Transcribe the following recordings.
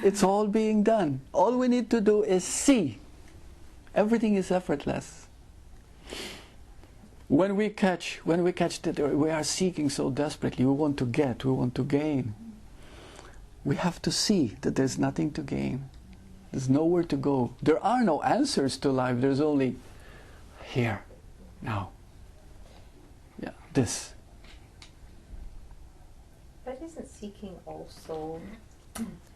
It's all being done. All we need to do is see. Everything is effortless. When we catch that we are seeking so desperately, we want to get, we want to gain. We have to see that there's nothing to gain. There's nowhere to go. There are no answers to life. There's only here, now. Yeah, this. But isn't seeking also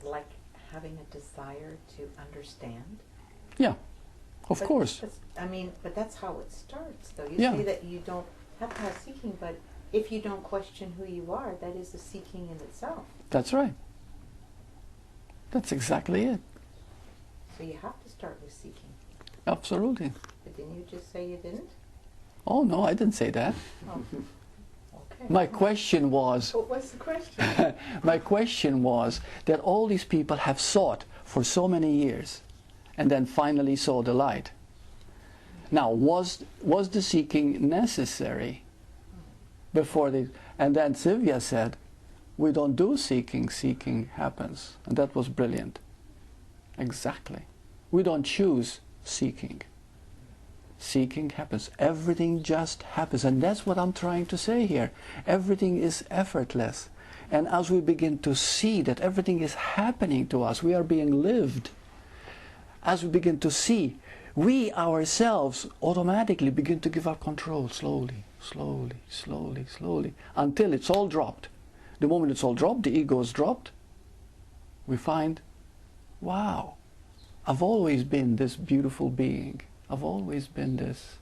like having a desire to understand? Yeah, of course. I mean, but that's how it starts, though. You Yeah. say that you don't have to have seeking, but if you don't question who you are, that is a seeking in itself. That's right. That's exactly it. So you have to start with seeking. Absolutely. But didn't you just say you didn't? Oh no, I didn't say that. Oh. Okay. My question was, What was the question? my question was that all these people have sought for so many years and then finally saw the light. Now, was the seeking necessary before they... And then Sylvia said, we don't do seeking, seeking happens. And that was brilliant. Exactly. We don't choose seeking. Seeking happens. Everything just happens. And that's what I'm trying to say here. Everything is effortless. And as we begin to see that everything is happening to us, we are being lived. As we begin to see, we ourselves automatically begin to give up control slowly, slowly, slowly, slowly, until it's all dropped. The moment it's all dropped, the ego is dropped, we find, wow, I've always been this beautiful being. I've always been this.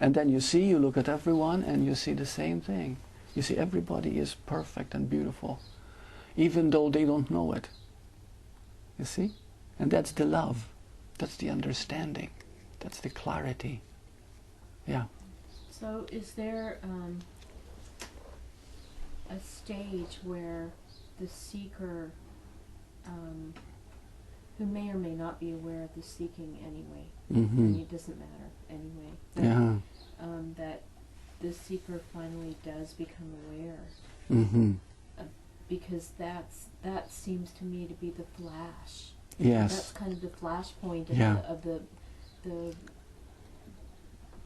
And then you look at everyone and you see the same thing. You see everybody is perfect and beautiful, even though they don't know it. You see? And that's the love. That's the understanding. That's the clarity. Yeah. So is there a stage where the seeker, who may or may not be aware of the seeking anyway, Mm-hmm. I mean, it doesn't matter anyway, but, Yeah. that the seeker finally does become aware, Mm-hmm. because that seems to me to be the flash. Yes. That's kind of the flashpoint of, Yeah. the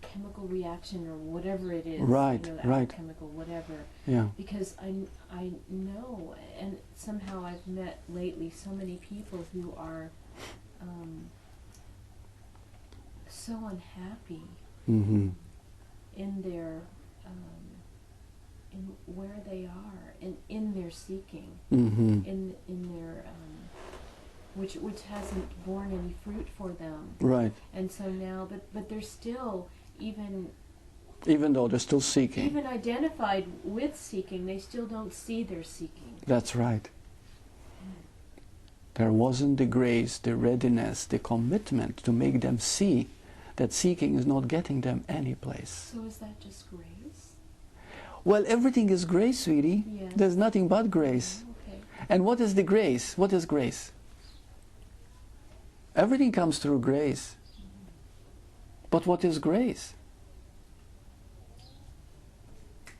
chemical reaction or whatever it is. Right, you know, the right. chemical, whatever. Yeah. Because I know, and somehow I've met lately so many people who are so unhappy Mm-hmm. in their in where they are, in their seeking, Mm-hmm. in their which hasn't borne any fruit for them. Right. And so now, but they're still even Though they're still seeking. identified with seeking, they still don't see their seeking. That's right. There wasn't the grace, the readiness, the commitment to make them see that seeking is not getting them any place. So is that just grace? Well, everything is grace, sweetie. Yes. There's nothing but grace. Okay. And what is the grace? What is grace? Everything comes through grace. But what is grace?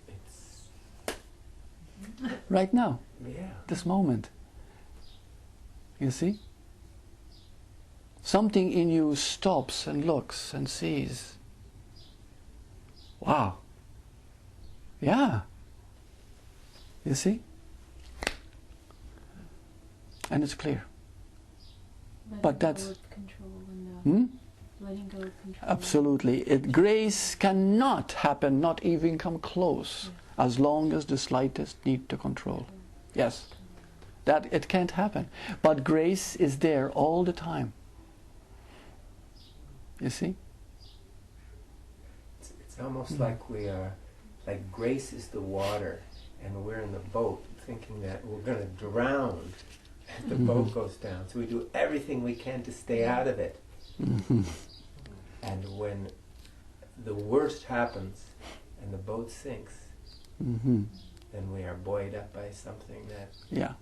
It's, Right now, yeah. this moment. You see? Something in you stops and looks and sees. Wow. Yeah. You see? And it's clear. Letting But go that's- of control and Hmm? letting go of control. Absolutely. Grace cannot happen, not even come close, as long as the slightest need to control. Yes. That it can't happen. But grace is there all the time. You see? It's almost like we are, like grace is the water, and we're in the boat thinking that we're going to drown if the boat goes down. So we do everything we can to stay out of it. Mm-hmm. And when the worst happens and the boat sinks, Mm-hmm. then we are buoyed up by something that... Yeah.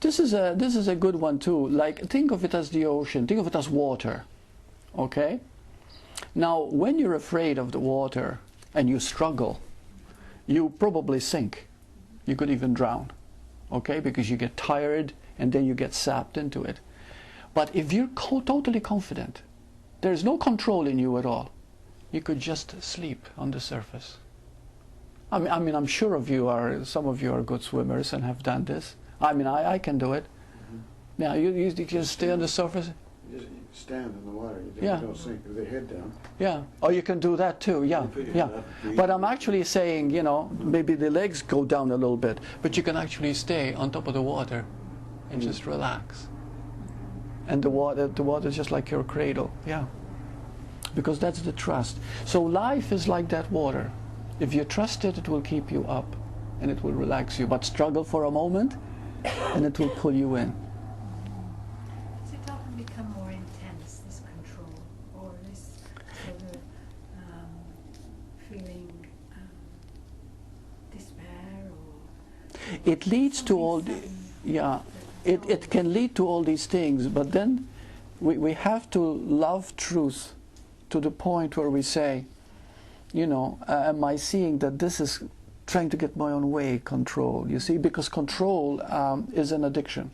This is a good one too. Like, think of it as the ocean. Think of it as water. Okay? Now, when you're afraid of the water and you struggle, you probably sink. You could even drown. Okay? Because you get tired, and then you get sapped into it. But if you're totally confident, there's no control in you at all, you could just sleep on the surface. I mean, I'm sure some of you are good swimmers and have done this. I mean, I can do it. Now, you just stay on the surface. You stand in the water. You Yeah. don't sink with the head down. Yeah. Or you can do that too. Yeah. You put your Yeah. head up, breathe. But I'm actually saying, you know, maybe the legs go down a little bit, but you can actually stay on top of the water and just relax. And the water is just like your cradle. Yeah. Because that's the trust. So life is like that water. If you trust it, it will keep you up and it will relax you. But struggle for a moment and it will pull you in. Does it often become more intense, this control, or this sort of feeling despair, or It leads to all the, something yeah, sudden it can lead to all these things, but then we have to love truth to the point where we say, you know, am I seeing that this is trying to get my own way, control, you see, because control is an addiction.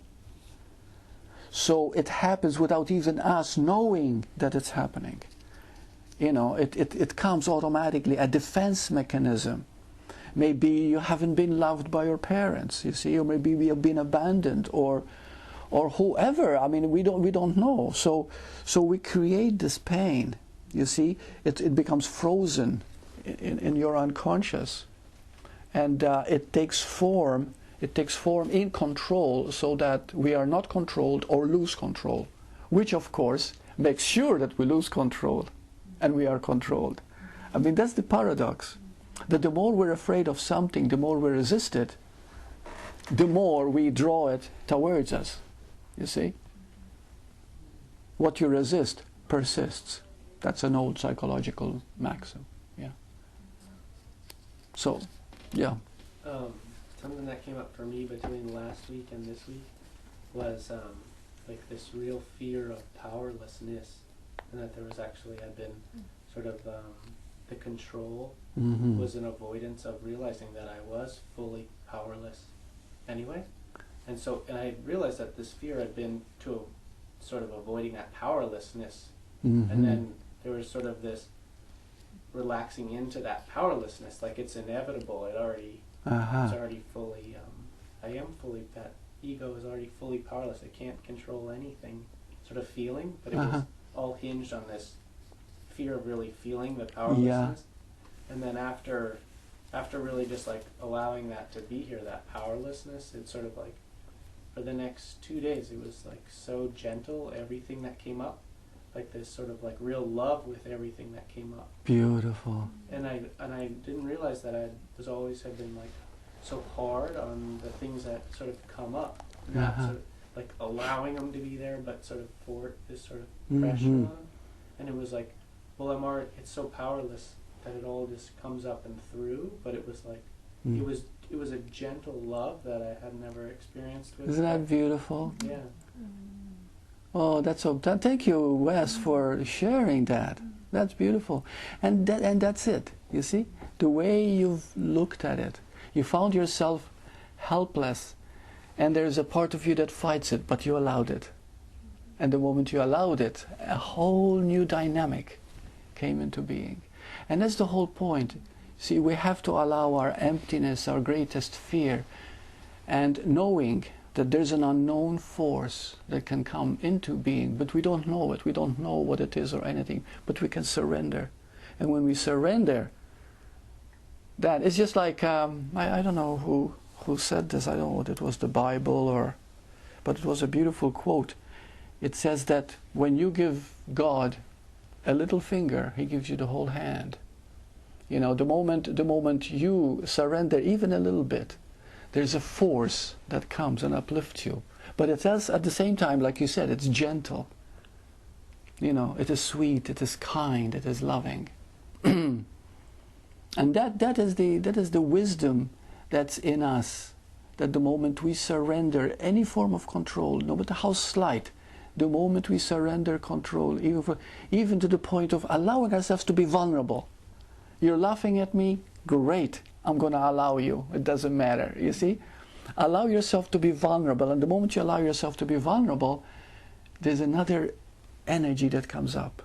So it happens without even us knowing that it's happening. You know, it comes automatically, a defense mechanism. Maybe you haven't been loved by your parents, you see, or maybe we have been abandoned, or whoever. I mean, we don't know. So we create this pain. You see, it becomes frozen in your unconscious, and it takes form. It takes form in control, so that we are not controlled or lose control, which of course makes sure that we lose control, and we are controlled. I mean, that's the paradox. That the more we're afraid of something, the more we resist it, the more we draw it towards us. You see? What you resist persists. That's an old psychological maxim. Yeah. So, yeah. Something that came up for me between last week and this week was like this real fear of powerlessness, and that there was actually, I've been sort of the control was an avoidance of realizing that I was fully powerless anyway. And I realized that this fear had been to sort of avoiding that powerlessness. And then there was sort of this relaxing into that powerlessness, like it's inevitable. It's already fully, that ego is already fully powerless. It can't control anything sort of feeling, but it was all hinged on this fear of really feeling the powerlessness. And then after really just like allowing that to be here, that powerlessness, it's sort of like for the next 2 days it was like so gentle, everything that came up, like this sort of like real love with everything that came up. Beautiful. And I didn't realize that I was always have been like so hard on the things that sort of come up, not sort of like allowing them to be there, but sort of for this sort of pressure on them. And it was like, well, it's so powerless that it all just comes up and through, but it was like, it was a gentle love that I had never experienced with. Isn't that beautiful? Yeah. Oh, that's so. Thank you, Wes, for sharing that. That's beautiful, and that's it. You see, the way you've looked at it, you found yourself helpless, and there's a part of you that fights it, but you allowed it. And the moment you allowed it, a whole new dynamic came into being. And that's the whole point. See, we have to allow our emptiness, our greatest fear, and knowing that there's an unknown force that can come into being, but we don't know it. We don't know what it is or anything, but we can surrender. And when we surrender, that it's just like, I don't know who said this. I don't know whether it was the Bible but it was a beautiful quote. It says that when you give God a little finger, He gives you the whole hand. You know, the moment you surrender even a little bit, there's a force that comes and uplifts you. But it says at the same time, like you said, it's gentle. You know, it is sweet, it is kind, it is loving. And that is the wisdom that's in us. That the moment we surrender any form of control, no matter how slight, the moment we surrender control, even to the point of allowing ourselves to be vulnerable. You're laughing at me? Great. I'm going to allow you. It doesn't matter. You see? Allow yourself to be vulnerable, and the moment you allow yourself to be vulnerable, there's another energy that comes up.